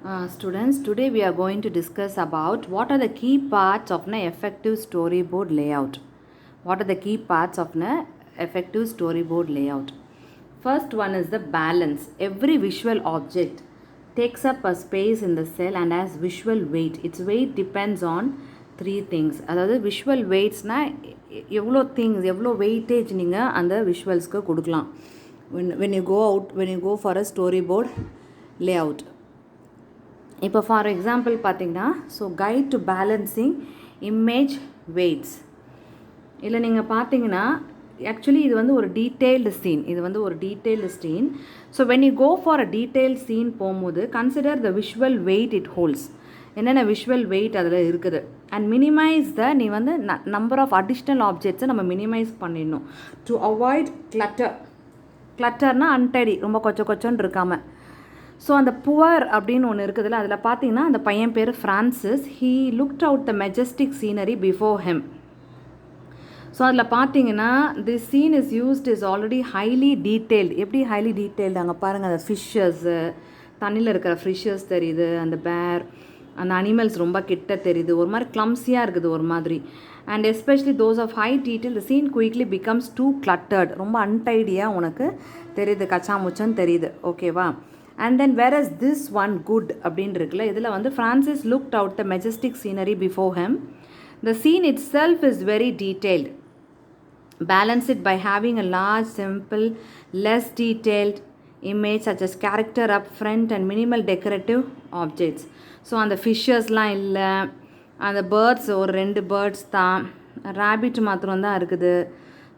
Students, today we are going to discuss about what are the key parts of an effective storyboard layout. What are the key parts of an effective storyboard layout? First one is the balance. Every visual object takes up a space in the cell and has visual weight. Its weight depends on three things. அதாவது visual வெயிட்ஸ்னால் எவ்வளோ things எவ்வளோ weightage நீங்கள் அந்த விஷுவல்ஸ்க்கு கொடுக்கலாம் when you go for a storyboard layout. இப்போ for example பார்த்தீங்கன்னா guide to balancing image weights இல்லை நீங்கள் பார்த்தீங்கன்னா ஆக்சுவலி இது வந்து ஒரு detailed scene so when you go for a detail scene போகும்போது consider the visual weight it holds. என்னென்ன விஷுவல் வெயிட் அதில் இருக்குது அண்ட் மினிமைஸ் நீ வந்து நம்பர் ஆஃப் அடிஷ்னல் ஆப்ஜெக்ட்ஸை நம்ம மினிமைஸ் பண்ணிடணும் டு அவாய்ட் கிளட்டர்னால் அன்டைடி, ரொம்ப கொச்சன்னு இருக்காமல். ஸோ அந்த புவர் அப்படின்னு ஒன்று இருக்குதுல்ல, அதில் பார்த்தீங்கன்னா அந்த பையன் பேர் Francis. He looked out the majestic scenery before him. So அதில் பார்த்தீங்கன்னா this scene is already highly detailed. எப்படி ஹைலி டீட்டெயில்டு அங்கே பாருங்கள், அந்த ஃபிஷ்ஷஸ்ஸு, தண்ணியில் இருக்கிற ஃபிஷ்ஷஸ் தெரியுது, அந்த பேர், அந்த அனிமல்ஸ் ரொம்ப கிட்ட தெரியுது, ஒரு மாதிரி கிளம்ஸியாக இருக்குது ஒரு மாதிரி. And especially those of high detail the scene quickly becomes too cluttered. ரொம்ப அன்டைடியாக உனக்கு தெரியுது, கச்சாமுச்சன்னு தெரியுது. ஓகேவா? And then where is this one good அப்படின்னு இருக்குல்ல, இதில் வந்து Francis looked out the majestic scenery before him. The scene itself is very detailed. Balance it by having a large, simple, less detailed image such as character up front and minimal decorative objects. So அந்த ஃபிஷ்ஷஸ்லாம் இல்லை, அந்த birds ஒரு 2 birds தான், rapid மாத்திரம் தான் இருக்குது.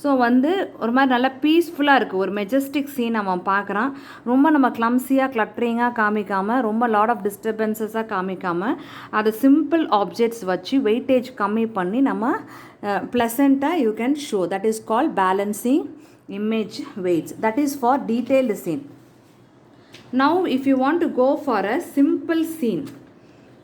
So வந்து ஒரு மாதிரி நல்லா பீஸ்ஃபுல்லாக இருக்குது. ஒரு மெஜஸ்டிக் சீன் அவன் பார்க்குறான். ரொம்ப நம்ம கிளம்ஸியாக கிளட்ரிங்காக காமிக்காமல், ரொம்ப லாட் ஆஃப் டிஸ்டர்பன்சஸாக காமிக்காமல், அது சிம்பிள் ஆப்ஜெக்ட்ஸ் வச்சு வெயிட்டேஜ் கம்மி பண்ணி நம்ம ப்ளசண்ட்டாக you can show. That is called balancing image weights. That is for detailed scene. Now if you want to go for a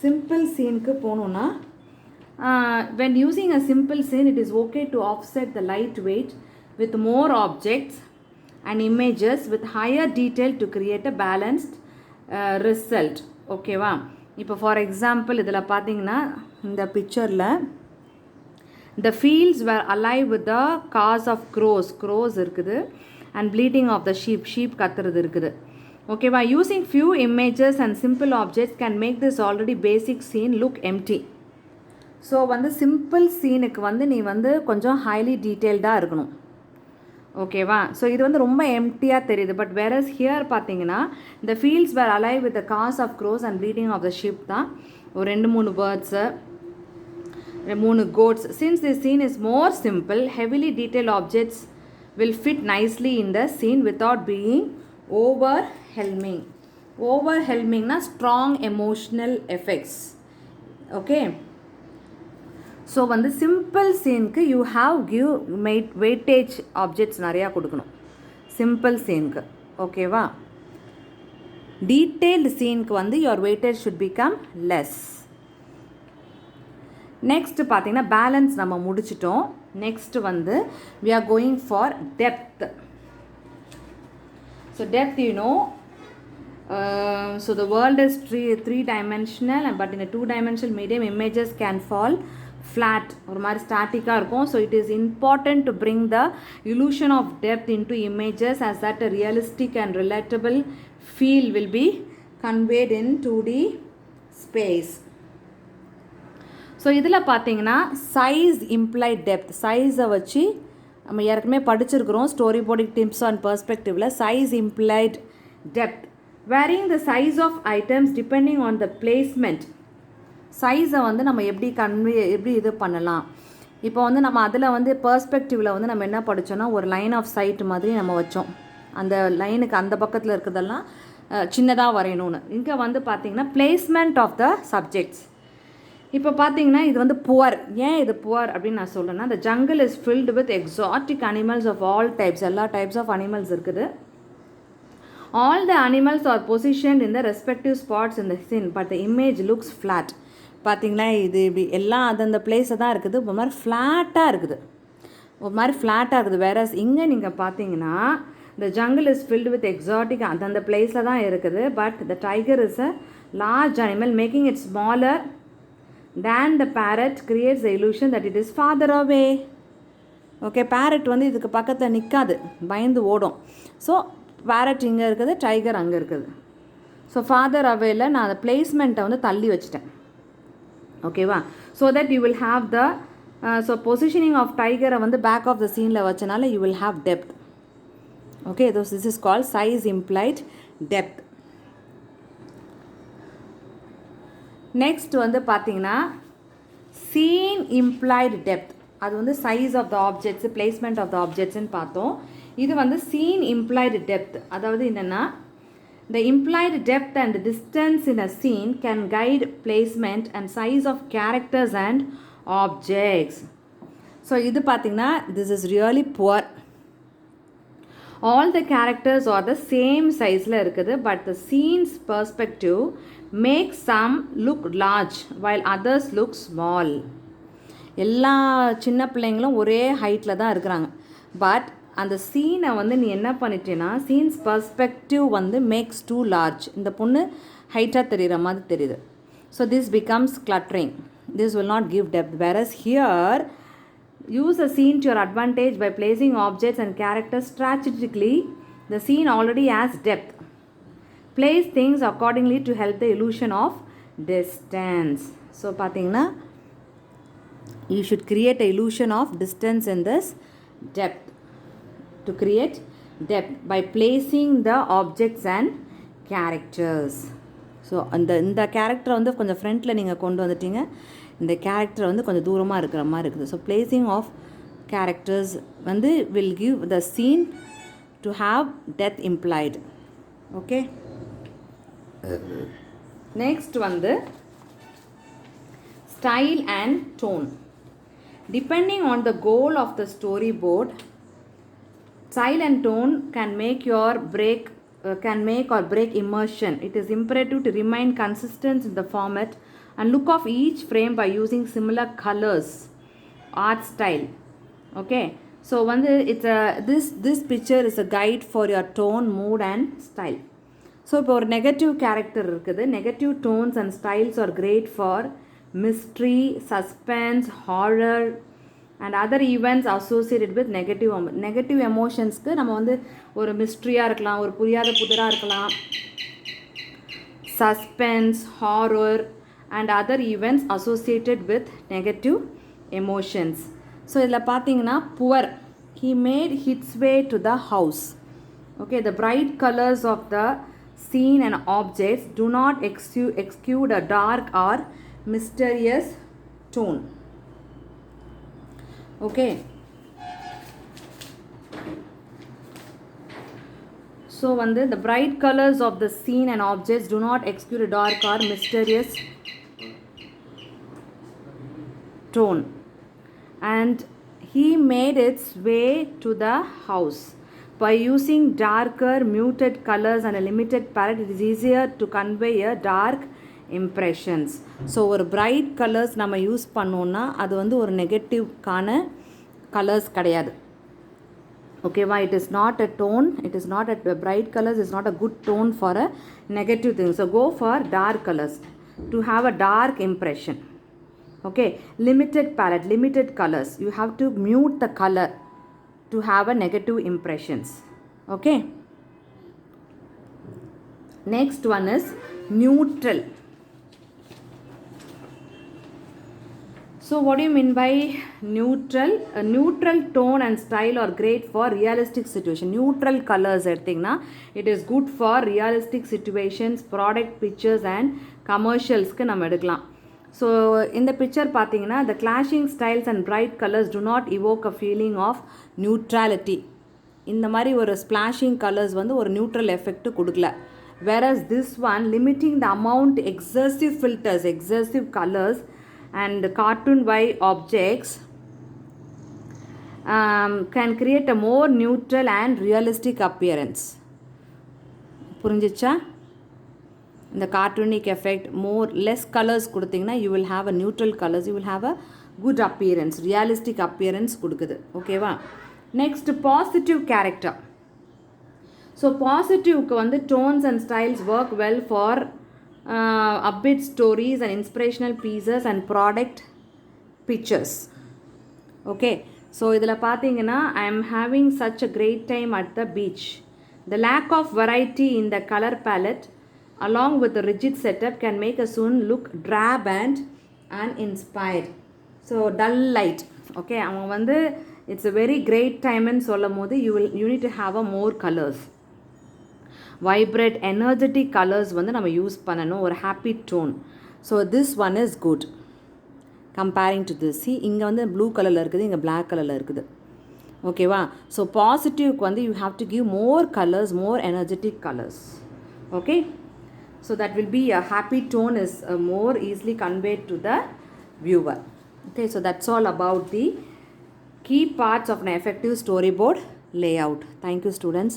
simple சீனுக்கு போகணுன்னா, when using a simple scene, it is okay to offset the light weight with more objects and images with higher detail to create a balanced result. ஓகேவா? இப்போ for example இதில் பார்த்தீங்கன்னா இந்த பிக்சரில் the fields were alive with the cars of crows இருக்குது, and bleating of the sheep கத்துறது இருக்குது. ஓகேவா? using few images and simple objects can make this already basic scene look empty. So வந்து simple சீனுக்கு வந்து நீ வந்து கொஞ்சம் ஹைலி டீட்டெயில்டாக இருக்கணும். ஓகேவா? ஸோ இது வந்து ரொம்ப எம்டியாக தெரியுது. பட் வேறஸ் ஹியர் பார்த்தீங்கன்னா இந்த fields were alive with the caws of crows and bleating of the sheep தான். ஒரு 2-3 birds, 3 goats. Since this scene is more simple, heavily detail objects will fit nicely in the scene without being ஓவர்ஹெல்மிங்னா strong emotional effects. Okay? So வந்து simple சீனுக்கு you have give weightage objects நிறையா கொடுக்கணும் simple சீனுக்கு. ஓகேவா? Detailed சீனுக்கு வந்து your weightage should become less. Next பார்த்தீங்கன்னா பேலன்ஸ் நம்ம முடிச்சிட்டோம். நெக்ஸ்ட் வந்து we are going for depth. So depth so the world is three-dimensional, but in a two-dimensional medium images can fall flat, ஒரு மாதிரி ஸ்டாட்டிக்காக இருக்கும். So it is important to bring the illusion of depth into images as that a realistic and relatable feel will be conveyed in 2D space. So இதில் பார்த்தீங்கன்னா size implied depth, சைஸை வச்சு நம்ம ஏற்கனவே படிச்சிருக்கிறோம் ஸ்டோரி போர்டிங் டிப்ஸ் அண்ட் பர்ஸ்பெக்டிவில். Size implied depth, varying the size of items depending on the placement. சைஸை வந்து நம்ம எப்படி இது பண்ணலாம். இப்போ வந்து நம்ம அதில் வந்து பர்ஸ்பெக்டிவில் வந்து நம்ம என்ன படித்தோன்னா, ஒரு லைன் ஆஃப் சைட் மாதிரி நம்ம வச்சோம். அந்த லைனுக்கு அந்த பக்கத்தில் இருக்கிறதெல்லாம் சின்னதாக வரையணும்னு. இங்கே வந்து பார்த்திங்கன்னா பிளேஸ்மெண்ட் ஆஃப் த சப்ஜெக்ட்ஸ். இப்போ பார்த்தீங்கன்னா இது வந்து புவர். ஏன் இது புவர் அப்படின்னு நான் சொல்கிறேன்னா, the jungle is filled with exotic animals of all types. எல்லா டைப்ஸ் ஆஃப் அனிமல்ஸ் இருக்குது. All the animals are positioned in the respective spots in the scene, but the image looks flat. பார்த்தீங்களா, இது இப்படி எல்லாம் அந்தந்த பிளேஸை தான் இருக்குது. ஒரு மாதிரி ஃப்ளாட்டாக இருக்குது. வேறஸ் இங்கே நீங்கள் பார்த்தீங்கன்னா The jungle is filled with exotic அந்த பிளேஸில் தான் இருக்குது. But the tiger is a large animal, making it smaller than the parrot creates the illusion that it is farther away. Okay, parrot வந்து இதுக்கு பக்கத்தில் நிற்காது, பயந்து ஓடும். ஸோ பேரட் இங்கே இருக்குது, டைகர் அங்கே இருக்குது. ஸோ ஃபாதர் அவேல நான் அந்த பிளேஸ்மெண்ட்டை வந்து தள்ளி வச்சுட்டேன். ஓகேவா? So that you will have the so positioning of டைகரை வந்து பேக் ஆஃப் த சீனில் வச்சனால you will have depth. Okay, this is called size implied depth. Next வந்து பார்த்தீங்கன்னா சீன் இம்ப்ளைடு டெப்த். அது வந்து size of the objects, placement of the ஆப்ஜெக்ட்ஸ்ன்னு பார்த்தோம். இது வந்து சீன் இம்ப்ளைடு டெப்த். அதாவது என்னென்னா, the implied depth and distance in a scene can guide placement and size of characters and objects. So இது பார்த்தீங்கன்னா this is really poor. All the characters are the same sizeல இருக்குது, but the scene's perspective makes some look large while others look small. எல்லா சின்ன பிள்ளைங்களும் ஒரே ஹைட்டில் தான் இருக்கிறாங்க. பட் அந்த சீனை வந்து நீ என்ன பண்ணிட்டேன்னா, சீன்ஸ் பர்ஸ்பெக்டிவ் வந்து மேக்ஸ் டூ லார்ஜ். இந்த பொண்ணு ஹைட்டாக தெரிகிற மாதிரி தெரியுது. So this becomes cluttering. This will not give depth. Whereas here use a scene to your advantage by placing objects and characters strategically. The scene already has depth. Place things accordingly to help the illusion of distance. So பார்த்தீங்கன்னா you should create a illusion of distance in this depth. To create depth by placing the objects and characters. So இந்த கேரக்டரை வந்து கொஞ்சம் ஃப்ரண்ட்டில் நீங்கள் கொண்டு வந்துட்டீங்க, இந்த கேரக்டர் வந்து கொஞ்சம் தூரமாக இருக்கிற மாதிரி இருக்குது. ஸோ பிளேசிங் ஆஃப் கேரக்டர்ஸ் வந்து will give the scene to have depth implied. Okay, next வந்து style and tone. Depending on the goal of the storyboard, style and tone can make or break immersion. It is imperative to remain consistent in the format and look of each frame by using similar colors, art style. Okay, so it's this picture is a guide for your tone, mood and style. So இப்போ ஒரு negative character இருக்குது. Negative tones and styles are great for mystery, suspense, horror and other events associated with negative emotionsக்கு நம்ம வந்து ஒரு மிஸ்ட்ரியாக இருக்கலாம், ஒரு புரியாத புதிராக இருக்கலாம், suspense, horror and other events associated with negative emotions. So இதில் பார்த்தீங்கன்னா poor, he made his way to the house. Okay, the bright colors of the scene and objects do not exude a dark or mysterious tone. Okay, so the bright colors of the scene and objects do not exude a dark or mysterious tone, and he made its way to the house. By using darker muted colors and a limited palette, it is easier to convey a dark impressions. So ஒரு bright colours நம்ம use பண்ணோன்னா அது வந்து ஒரு நெகட்டிவ்கான colours கிடையாது. ஓகேவா? It is not a tone, it is not a bright colours is not a good tone for a negative thing. So go for dark colours to have a dark impression. Okay, limited palette, limited colours, you have to mute the colour to have a negative impressions. Okay, next one is neutral. So what do you mean by neutral? A neutral tone and style are great for realistic situation. Neutral colors எடுத்தீங்கன்னா it is good for realistic situations, product pictures and commercialsக்கு நம்ம எடுக்கலாம். So இந்த picture பார்த்தீங்கன்னா the clashing styles and bright colors do not evoke a feeling of neutrality. இந்த மாதிரி ஒரு splashing colors வந்து ஒரு neutral effect கொடுக்கல. Whereas this one limiting the amount, excessive filters, excessive colors and cartoon by objects can create a more neutral and realistic appearance. புரிஞ்சிச்சா? இந்த cartoonic effect, more less colors கொடுத்தீங்கன்னா you will have a neutral colors, you will have a good appearance, realistic appearance கொடுக்குது. ஓகேவா? Next, positive character. So பாசிட்டிவ்க்கு வந்து don'ts and styles work well for upbeat stories and inspirational pieces and product pictures. Okay, so இதில் பார்த்தீங்கன்னா I am having such a great time at the beach. The lack of variety in the color palette along with the rigid setup can make a soon look drab and uninspired. So dull light. Okay, அவங்க வந்து it's a very great time ன்னு சொல்லும் போது you need to have a more colors. Vibrant energetic colors வந்து நம்ம use பண்ணணும், ஒரு happy tone. So this one is good comparing to this. See, இங்கே வந்து ப்ளூ கலரில் இருக்குது, இங்கே black கலரில் இருக்குது. ஓகேவா? ஸோ பாசிட்டிவ்க்கு வந்து you have to give more colors, more energetic colors. Okay, so that will be a happy tone is more easily conveyed to the viewer. Okay, so that's all about the key parts of an effective storyboard layout. Thank you, students.